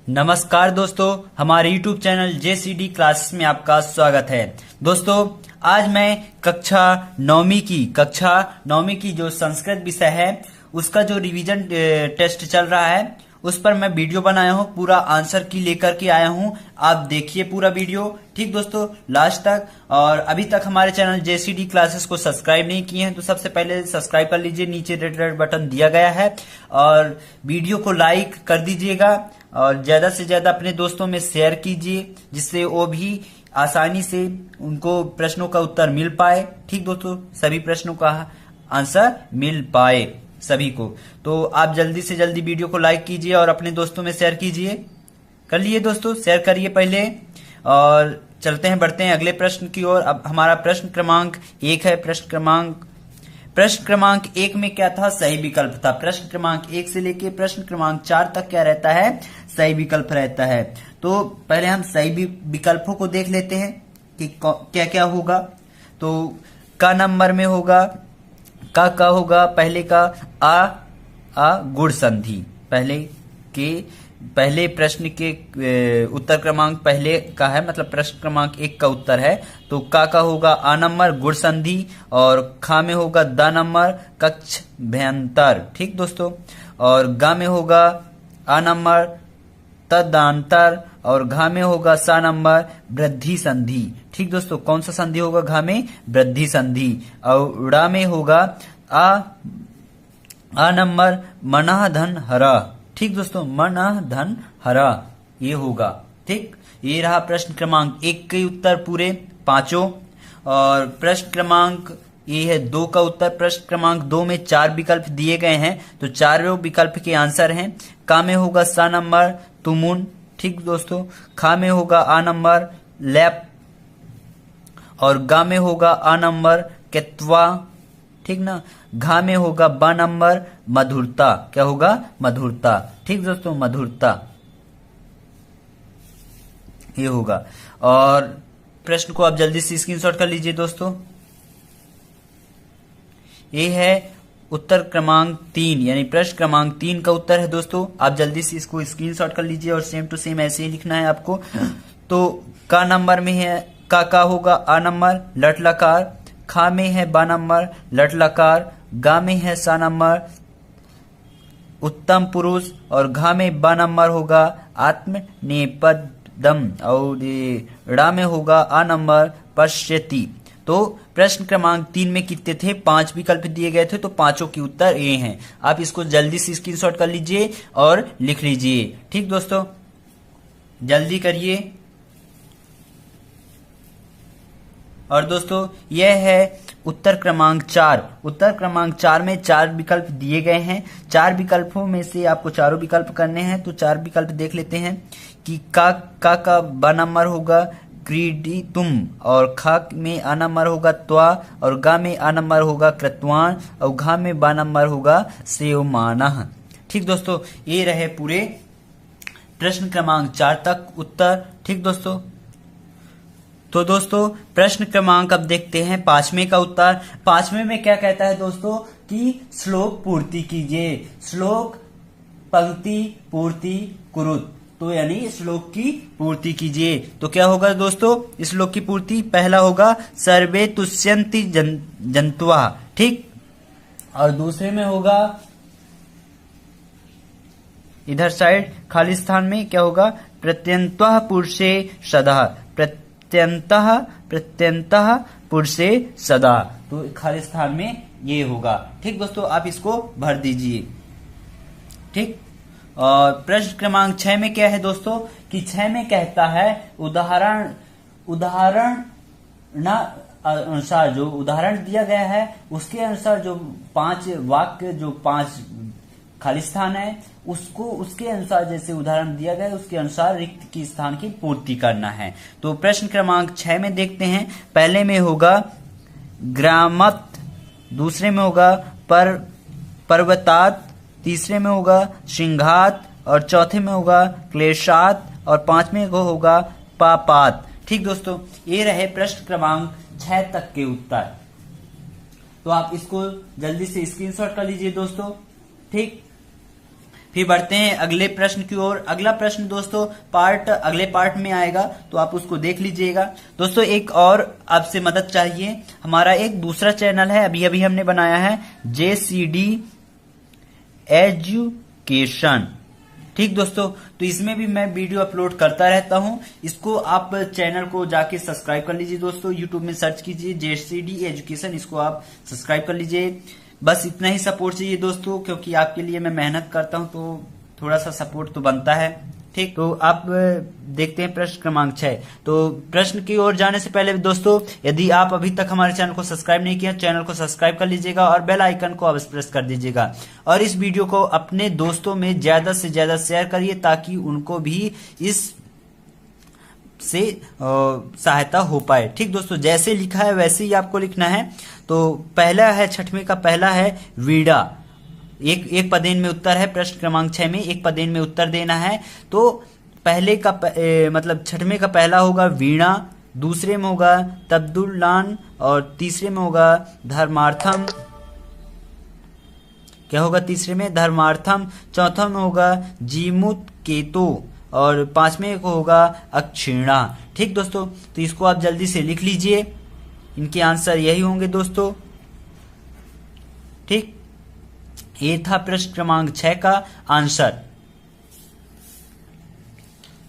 नमस्कार दोस्तों, हमारे YouTube चैनल JCD क्लासेस में आपका स्वागत है। दोस्तों, आज मैं कक्षा नौवीं की जो संस्कृत विषय है उसका जो रिवीजन टेस्ट चल रहा है उस पर मैं वीडियो बनाया हूँ, पूरा आंसर की लेकर के आया हूँ। आप देखिए पूरा वीडियो, ठीक दोस्तों, लास्ट तक। और अभी तक हमारे चैनल JCD क्लासेस को सब्सक्राइब नहीं किए हैं तो सबसे पहले सब्सक्राइब कर लीजिए, नीचे रेड बटन दिया गया है। और वीडियो को लाइक कर दीजिएगा और ज्यादा से ज्यादा अपने दोस्तों में शेयर कीजिए, जिससे वो भी आसानी से उनको प्रश्नों का उत्तर मिल पाए। ठीक दोस्तों, सभी प्रश्नों का आंसर मिल पाए सभी को। तो आप जल्दी से जल्दी वीडियो को लाइक कीजिए और अपने दोस्तों में शेयर कीजिए। कर लिए दोस्तों, शेयर करिए पहले। और चलते हैं, बढ़ते हैं अगले प्रश्न की ओर। अब हमारा प्रश्न क्रमांक 1 है। प्रश्न क्रमांक 1 में क्या था? सही विकल्प था। प्रश्न क्रमांक 1 से लेके प्रश्न क्रमांक 4 तक क्या रहता है? सही विकल्प रहता है। तो पहले हम सही विकल्पों को देख लेते हैं कि क्या क्या होगा। तो का नंबर में होगा, का होगा पहले का आ गुण संधि। पहले प्रश्न के उत्तर क्रमांक पहले का है, मतलब प्रश्न क्रमांक 1 का उत्तर है। तो का होगा आ नंबर गुण संधि, और खा में होगा द नंबर कक्ष भयंतर। ठीक दोस्तों, और गा में होगा आ नंबर तदांतर, और घा में होगा सा नंबर वृद्धि संधि। ठीक दोस्तों, कौन सा संधि होगा घा में? वृद्धि संधि। और ड़ा में होगा आ नंबर मना धन हरा। ठीक दोस्तों, मना धन हरा ये होगा। ठीक, ये रहा प्रश्न क्रमांक 1 के उत्तर पूरे पांचों। और प्रश्न क्रमांक ये है 2 का उत्तर। प्रश्न क्रमांक 2 में 4 विकल्प दिए गए हैं, तो चारों विकल्प के आंसर हैं। का में होगा सा नंबर तुमुन। ठीक दोस्तों, खा में होगा आ नंबर लैप, और गा में होगा आ नंबर केत्वा। ठीक ना, घा में होगा बा नंबर मधुरता। क्या होगा? मधुरता। ठीक दोस्तों, मधुरता ये होगा। और प्रश्न को आप जल्दी से स्क्रीनशॉट कर लीजिए दोस्तों। ये है उत्तर क्रमांक 3, यानी प्रश्न क्रमांक 3 का उत्तर है दोस्तों। आप जल्दी से इसको स्क्रीनशॉट कर लीजिए और सेम टू सेम ऐसे ही लिखना है आपको। तो का नंबर में है का होगा आ नंबर लट लकार, खा में है बा नंबर लट लकार, गा में है सा नंबर उत्तम पुरुष, और घा में बा नंबर होगा आत्म नेपदम, और ड़ा में होगा आ नंबर पश्यति। तो प्रश्न क्रमांक 3 में कितने थे? 5 विकल्प दिए गए थे, तो पांचों के उत्तर ए हैं। आप इसको जल्दी से स्क्रीनशॉट कर लीजिए और लिख लीजिए। ठीक दोस्तों, जल्दी करिए। और दोस्तों, यह है उत्तर क्रमांक 4। उत्तर क्रमांक 4 में 4 विकल्प दिए गए हैं। 4 विकल्पों में से आपको चारों विकल्प करने हैं। तो 4 विकल्प देख लेते हैं कि का बा नंबर होगा क्रीडी तुम, और खा में आ नंबर होगा त्वा, और गा में आ नंबर होगा कृतवान, और घा में बा नंबर होगा सेवमानः। ठीक दोस्तों, ये रहे पूरे प्रश्न क्रमांक 4 तक उत्तर। ठीक दोस्तों, तो दोस्तों प्रश्न क्रमांक अब देखते हैं 5वें का उत्तर। 5वें में क्या कहता है दोस्तों कि श्लोक पूर्ति कीजिए। श्लोक पंक्ति पूर्ति कुरुत, तो यानी श्लोक की पूर्ति कीजिए। तो क्या होगा दोस्तों श्लोक की पूर्ति? पहला होगा सर्वे तुष्यन्ति जंतुआ। ठीक, और दूसरे में होगा इधर साइड खाली स्थान में क्या होगा? प्रत्यंतः पुरुषे सदा, प्रत्यंतः पुरुषे सदा। तो खाली स्थान में ये होगा। ठीक दोस्तों, आप इसको भर दीजिए। ठीक, और प्रश्न क्रमांक 6 में क्या है दोस्तों कि 6 में कहता है उदाहरण अनुसार, जो उदाहरण दिया गया है उसके अनुसार जो 5 वाक्य, जो 5 खाली स्थान है उसको उसके अनुसार, जैसे उदाहरण दिया गया है उसके अनुसार रिक्त की स्थान की पूर्ति करना है। तो प्रश्न क्रमांक 6 में देखते हैं। पहले में होगा ग्रामत, दूसरे में होगा पर्वतात, तीसरे में होगा सिंघात, और चौथे में होगा क्लेशात, और 5वें को होगा पापात। ठीक दोस्तों, ये रहे प्रश्न क्रमांक 6 तक के उत्तर। तो आप इसको जल्दी से स्क्रीनशॉट कर लीजिए दोस्तों। ठीक, फिर बढ़ते हैं अगले प्रश्न की ओर। अगला प्रश्न दोस्तों अगले पार्ट में आएगा, तो आप उसको देख लीजिएगा। दोस्तों एक और आपसे मदद चाहिए। हमारा एक दूसरा चैनल है, अभी अभी हमने बनाया है, JCD एजुकेशन। ठीक दोस्तों, तो इसमें भी मैं वीडियो अपलोड करता रहता हूं। इसको आप चैनल को जाके सब्सक्राइब कर लीजिए दोस्तों। यूट्यूब में सर्च कीजिए JCD एजुकेशन, इसको आप सब्सक्राइब कर लीजिए। बस इतना ही सपोर्ट चाहिए दोस्तों, क्योंकि आपके लिए मैं मेहनत करता हूं, तो थोड़ा सा सपोर्ट तो बनता है। ठीक, तो आप देखते हैं प्रश्न क्रमांक 6। तो प्रश्न की ओर जाने से पहले दोस्तों, यदि आप अभी तक हमारे चैनल को सब्सक्राइब नहीं किया, चैनल को सब्सक्राइब कर लीजिएगा और बेल आइकन को अवश्य प्रेस कर दीजिएगा। और इस वीडियो को अपने दोस्तों में ज्यादा से ज्यादा शेयर करिए, ताकि उनको भी इस से सहायता हो पाए। ठीक दोस्तों, जैसे लिखा है वैसे ही आपको लिखना है। तो पहला है, छठवें का पहला है वीणा। एक पदेन में उत्तर है। प्रश्न क्रमांक 6 में एक पदेन में उत्तर देना है। तो पहले का मतलब छठवें का पहला होगा वीणा, दूसरे में होगा तब्दुल्लान, और तीसरे में होगा धर्मार्थम। क्या होगा तीसरे में? धर्मार्थम। चौथा में होगा जीमुत केतो, और पांचवें को होगा अक्षिणा। ठीक दोस्तों, तो इसको आप जल्दी से लिख लीजिए। इनके आंसर यही होंगे दोस्तों। ठीक, ये था प्रश्न क्रमांक 6 का आंसर।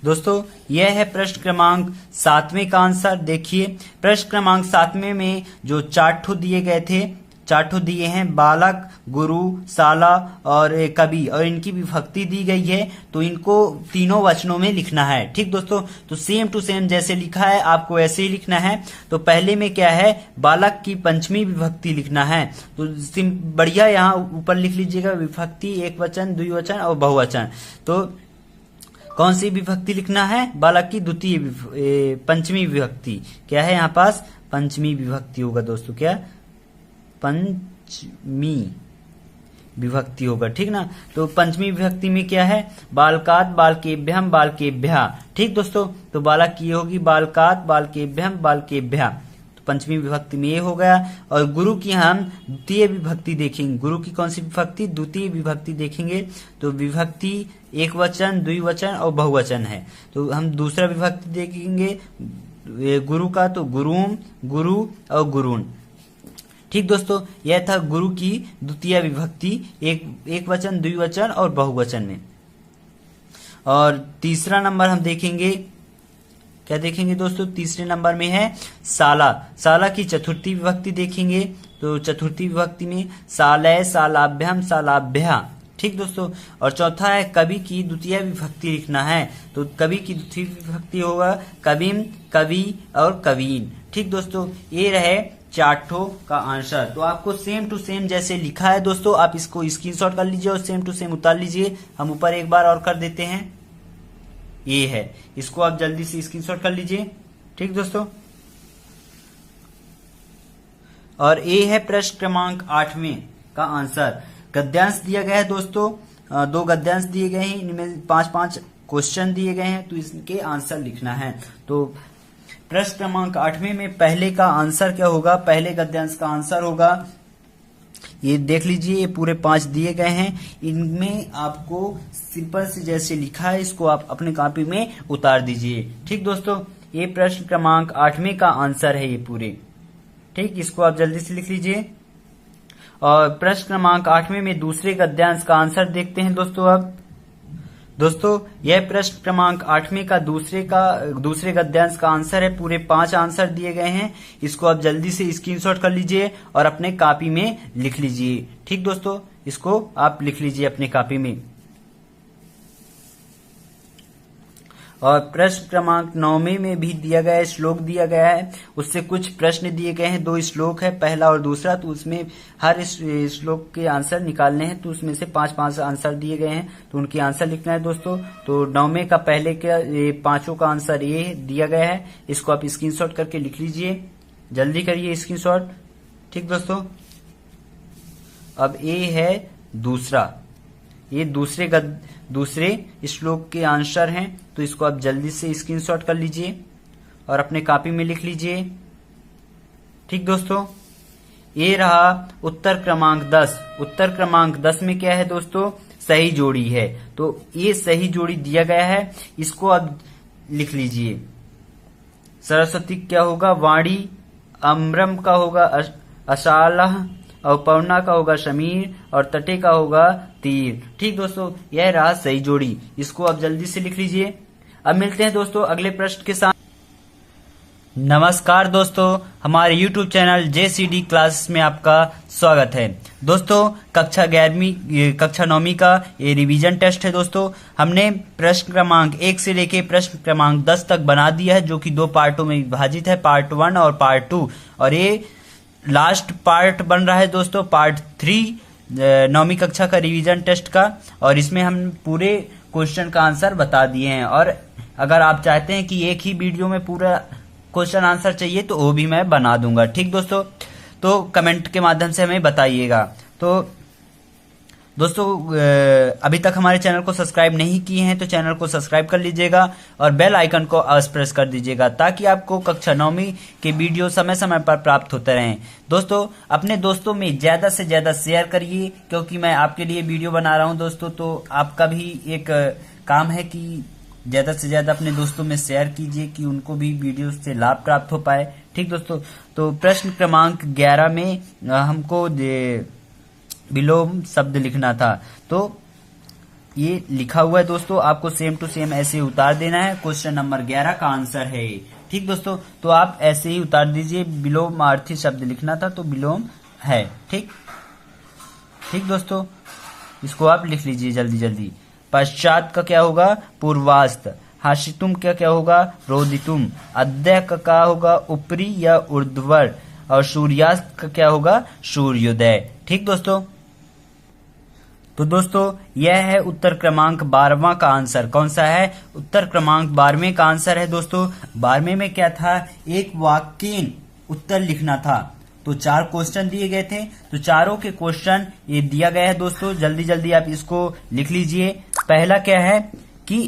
दोस्तों यह है प्रश्न क्रमांक 7वें का आंसर। देखिए, प्रश्न क्रमांक 7वें में जो 4 ठो दिए गए थे, 4 ठो दिए हैं, बालक, गुरु, साला और कवि, और इनकी विभक्ति दी गई है। तो इनको तीनों वचनों में लिखना है। ठीक दोस्तों, तो सेम टू सेम जैसे लिखा है आपको ऐसे ही लिखना है। तो पहले में क्या है, बालक की पंचमी विभक्ति लिखना है। तो बढ़िया यहाँ ऊपर लिख लीजिएगा, विभक्ति एक वचन, द्विवचन और बहुवचन। तो कौन सी विभक्ति लिखना है? बालक की द्वितीय पंचमी विभक्ति। क्या है यहाँ पास? पंचमी विभक्ति होगा दोस्तों। क्या? पंचमी विभक्ति होगा। ठीक ना? तो पंचमी विभक्ति में क्या है? बालकात, बालकेभ्यम, बालकेभ्या। ठीक दोस्तों, तो बालक की होगी बालकात, बालकेभ्यम, बालकेभ्या। तो पंचमी विभक्ति में ये हो गया। और गुरु की हम द्वितीय विभक्ति देखेंगे। गुरु की कौन सी विभक्ति? द्वितीय विभक्ति देखेंगे। तो विभक्ति एक वचन, द्विवचन और बहुवचन है। तो हम दूसरा विभक्ति देखेंगे गुरु का, तो गुरुम, गुरु और गुरुन। ठीक दोस्तों, यह था गुरु की द्वितीय विभक्ति, एक वचन, द्विवचन और बहुवचन में। और तीसरा नंबर हम देखेंगे, क्या देखेंगे दोस्तों? तीसरे नंबर में है साला। साला की चतुर्थी विभक्ति देखेंगे। तो चतुर्थी विभक्ति में सालय, सालाभ्यम, सालाभ्या। ठीक दोस्तों, और चौथा है कवि की द्वितीय विभक्ति लिखना है। तो कवि की द्वितीय विभक्ति होगा कविम, कवि और कवीन। ठीक दोस्तों, ये रहे 4 ठो का आंसर। तो आपको सेम टू सेम जैसे लिखा है दोस्तों, आप इसको स्क्रीनशॉट कर लीजिए और सेम टू सेम उतार लीजिए। हम ऊपर एक बार और कर देते हैं, ये है, इसको आप जल्दी से स्क्रीनशॉट कर लीजिए। ठीक दोस्तों, और ये है प्रश्न क्रमांक 8वें का आंसर। गद्यांश दिया गया है दोस्तों, 2 गद्यांश दिए गए हैं, इनमें 5-5 क्वेश्चन दिए गए हैं। तो इसके आंसर लिखना है। तो प्रश्न क्रमांक 8वें में पहले का आंसर क्या होगा? पहले गद्यांश का आंसर होगा, ये देख लीजिए, ये पूरे 5 दिए गए हैं। इनमें आपको सिंपल से जैसे लिखा है, इसको आप अपने कॉपी में उतार दीजिए। ठीक दोस्तों, ये प्रश्न क्रमांक 8वें का आंसर है ये पूरे। ठीक, इसको आप जल्दी से लिख लीजिए। और प्रश्न क्रमांक 8वें में दूसरे गद्यांश का आंसर देखते हैं दोस्तों। अब दोस्तों यह प्रश्न क्रमांक 8वें का दूसरे गद्यांश का आंसर है। पूरे 5 आंसर दिए गए हैं। इसको आप जल्दी से स्क्रीनशॉट कर लीजिए और अपने कॉपी में लिख लीजिए। ठीक दोस्तों, इसको आप लिख लीजिए अपने कॉपी में। और प्रश्न क्रमांक 9वें में भी दिया गया है, श्लोक दिया गया है, उससे कुछ प्रश्न दिए गए हैं। 2 श्लोक है, पहला और दूसरा। तो उसमें हर श्लोक के आंसर निकालने हैं। तो उसमें से 5-5 आंसर दिए गए हैं, तो उनके आंसर लिखना है दोस्तों। तो 9वें का पहले का 5 का आंसर ये दिया गया है। इसको आप स्क्रीनशॉट करके लिख लीजिए, जल्दी करिए स्क्रीनशॉट। ठीक दोस्तों, अब ये है दूसरा, ये दूसरे श्लोक के आंसर हैं। तो इसको आप जल्दी से स्क्रीनशॉट कर लीजिए और अपने कॉपी में लिख लीजिए। ठीक दोस्तों, ये रहा उत्तर क्रमांक 10। उत्तर क्रमांक 10 में क्या है दोस्तों? सही जोड़ी है। तो ये सही जोड़ी दिया गया है, इसको अब लिख लीजिए। सरस्वती क्या होगा? वाणी, अम्रम का होगा अशाला, और पवना का होगा समीर, और तटे का होगा तीर। ठीक दोस्तों, यह रहा सही जोड़ी, इसको अब जल्दी से लिख लीजिए। अब मिलते हैं दोस्तों अगले प्रश्न के साथ। नमस्कार दोस्तों, हमारे YouTube चैनल JCD क्लास में आपका स्वागत है। दोस्तों कक्षा 9वीं का ये रिवीजन टेस्ट है। दोस्तों हमने प्रश्न क्रमांक 1 से लेके प्रश्न क्रमांक 10 तक बना दिया है, जो कि 2 पार्टों में विभाजित है, पार्ट 1 और पार्ट 2, और ये लास्ट पार्ट बन रहा है दोस्तों, पार्ट 3 9वीं कक्षा का रिवीजन टेस्ट का। और इसमें हम पूरे क्वेश्चन का आंसर बता दिए हैं। और अगर आप चाहते हैं कि एक ही वीडियो में पूरा क्वेश्चन आंसर चाहिए तो वो भी मैं बना दूंगा। ठीक दोस्तों, तो कमेंट के माध्यम से हमें बताइएगा। तो दोस्तों अभी तक हमारे चैनल को सब्सक्राइब नहीं किए हैं तो चैनल को सब्सक्राइब कर लीजिएगा और बेल आइकन को अवश्य प्रेस कर दीजिएगा, ताकि आपको कक्षा 9वीं के वीडियो समय समय पर प्राप्त होते रहें। दोस्तों अपने दोस्तों में ज्यादा से ज्यादा शेयर करिए, क्योंकि मैं आपके लिए वीडियो बना रहा हूं दोस्तों। तो आपका भी एक काम है कि ज्यादा से ज्यादा अपने दोस्तों में शेयर कीजिए, कि उनको भी वीडियो से लाभ प्राप्त हो पाए। ठीक दोस्तों, तो प्रश्न क्रमांक 11 में हमको विलोम शब्द लिखना था, तो ये लिखा हुआ है दोस्तों, आपको सेम टू सेम ऐसे उतार देना है। क्वेश्चन नंबर 11 का आंसर है। ठीक दोस्तों, तो आप ऐसे ही उतार दीजिए। विलोमार्थी शब्द लिखना था तो विलोम है। ठीक दोस्तों, इसको आप लिख लीजिए जल्दी जल्दी। पश्चात का क्या होगा? पूर्वास्त। हाशितुम का क्या होगा? रोदितुम। अद्य का क्या होगा? ऊपरी या ऊर्ध्वर। और सूर्यास्त का क्या होगा? सूर्योदय। ठीक दोस्तों, तो दोस्तों यह है उत्तर क्रमांक 12वां का आंसर। कौन सा है? उत्तर क्रमांक 12वें का आंसर है दोस्तों। 12वें में क्या था? एक वाक्य उत्तर लिखना था। तो 4 क्वेश्चन दिए गए थे, तो चारों के क्वेश्चन ये दिया गया है दोस्तों। जल्दी जल्दी आप इसको लिख लीजिए। पहला क्या है कि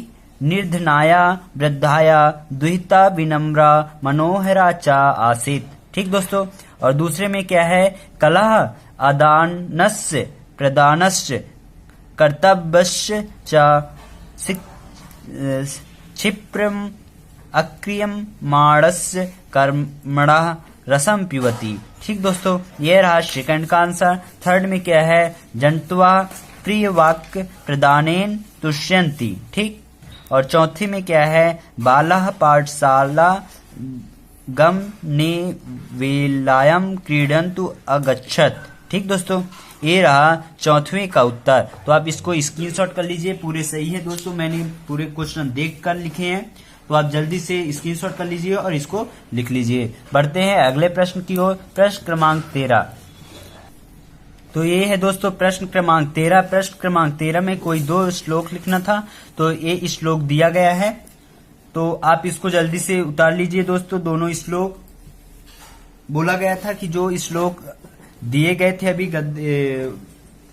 निर्धनाया वृद्धाया दुहिता विनम्रा मनोहरा चा आसीत। ठीक दोस्तों, और दूसरे में क्या है? कलह आदानस्य प्रदानस्य कर्तव्यस्य चा क्षिप्रम अक्रियम माणस्य कर्मणः रसम पिबती। ठीक दोस्तों, यह रहा सेकंड का आंसर। थर्ड में क्या है? जंतवा प्रिय वाक्य प्रदानेन तुष्यंती। ठीक, और चौथी में क्या है? बालः पाठशाला गम ने वेलायाम क्रीडंतु अगच्छत। ठीक दोस्तों, ये रहा चौथवें का उत्तर। तो आप इसको स्क्रीनशॉट कर लीजिए, पूरे सही है दोस्तों। मैंने पूरे क्वेश्चन देख कर लिखे हैं, तो आप जल्दी से स्क्रीनशॉट कर लीजिए और इसको लिख लीजिए। बढ़ते हैं अगले प्रश्न की ओर। प्रश्न क्रमांक 13। तो ये है दोस्तों प्रश्न क्रमांक 13। प्रश्न क्रमांक 13 में कोई 2 श्लोक लिखना था, तो ये श्लोक दिया गया है, तो आप इसको जल्दी से उतार लीजिए दोस्तों। दोनों श्लोक बोला गया था कि जो श्लोक दिए गए थे अभी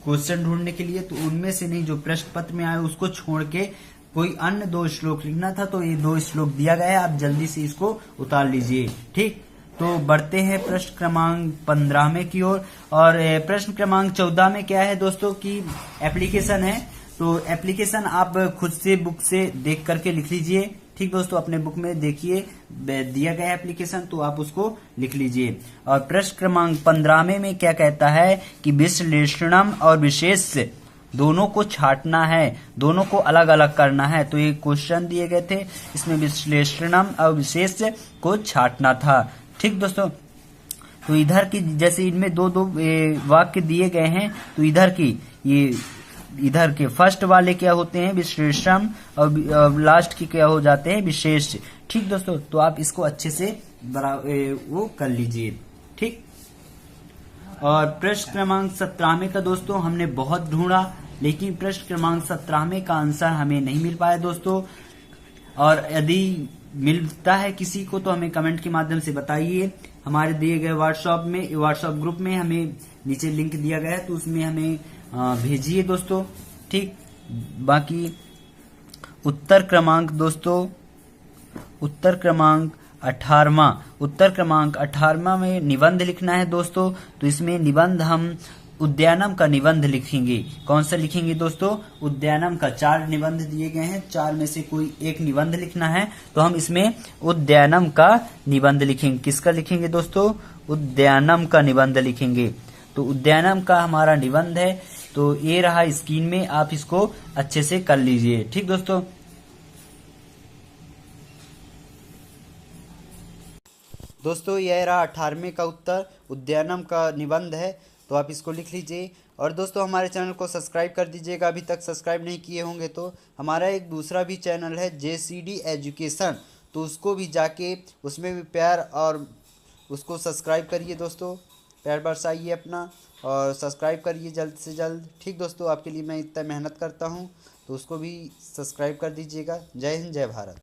क्वेश्चन ढूंढने के लिए, तो उनमें से नहीं, जो प्रश्न पत्र में आए उसको छोड़ के कोई अन्य 2 श्लोक लिखना था। तो ये 2 श्लोक दिया गया है, आप जल्दी से इसको उतार लीजिए। ठीक, तो बढ़ते हैं प्रश्न क्रमांक 15 में की ओर। और प्रश्न क्रमांक 14 में क्या है दोस्तों कि एप्लीकेशन है। तो एप्लीकेशन आप खुद से बुक से देख करके लिख लीजिए। ठीक दोस्तों, अपने बुक में देखिए दिया गया एप्लीकेशन, तो आप उसको लिख लीजिए। और प्रश्न क्रमांक 15 में क्या कहता है कि विश्लेषणम और विशेष दोनों को छांटना है, दोनों को अलग अलग करना है। तो ये क्वेश्चन दिए गए थे, इसमें विश्लेषणम और विशेष को छांटना था। ठीक दोस्तों, तो इधर की जैसे इनमें 2-2 वाक्य दिए गए हैं, तो इधर के फर्स्ट वाले क्या होते हैं? विश्लेषण, और लास्ट के क्या हो जाते हैं? विशेष। ठीक दोस्तों, तो आप इसको अच्छे से वो कर लीजिए। ठीक, और प्रश्न क्रमांक 17 का दोस्तों हमने बहुत ढूंढा, लेकिन प्रश्न क्रमांक 17 का आंसर हमें नहीं मिल पाया दोस्तों। और यदि मिलता है किसी को तो हमें कमेंट के माध्यम से बताइए। हमारे दिए गए व्हाट्सएप ग्रुप में हमें नीचे लिंक दिया गया है, तो उसमें हमें भेजिए दोस्तों। ठीक, बाकी उत्तर क्रमांक दोस्तों, उत्तर क्रमांक 18वां में निबंध लिखना है दोस्तों। तो इसमें निबंध हम उद्यानम का निबंध लिखेंगे। कौन सा लिखेंगे दोस्तों? उद्यानम का 4 निबंध दिए गए हैं, 4 में से कोई एक निबंध लिखना है। तो हम इसमें उद्यानम का निबंध लिखेंगे। किसका लिखेंगे दोस्तों? उद्यानम का निबंध लिखेंगे। तो उद्यानम का हमारा निबंध है। तो ये रहा स्क्रीन में, आप इसको अच्छे से कर लीजिए। ठीक दोस्तों, यह रहा 18वें का उत्तर, उद्यानम का निबंध है। तो आप इसको लिख लीजिए। और दोस्तों हमारे चैनल को सब्सक्राइब कर दीजिएगा, अभी तक सब्सक्राइब नहीं किए होंगे तो। हमारा एक दूसरा भी चैनल है JCD एजुकेशन, तो उसको भी जाके उसमें भी प्यार और उसको सब्सक्राइब करिए दोस्तों, प्यार बरसाइए अपना और सब्सक्राइब करिए जल्द से जल्द। ठीक दोस्तों, आपके लिए मैं इतना मेहनत करता हूँ, तो उसको भी सब्सक्राइब कर दीजिएगा। जय हिंद, जय भारत।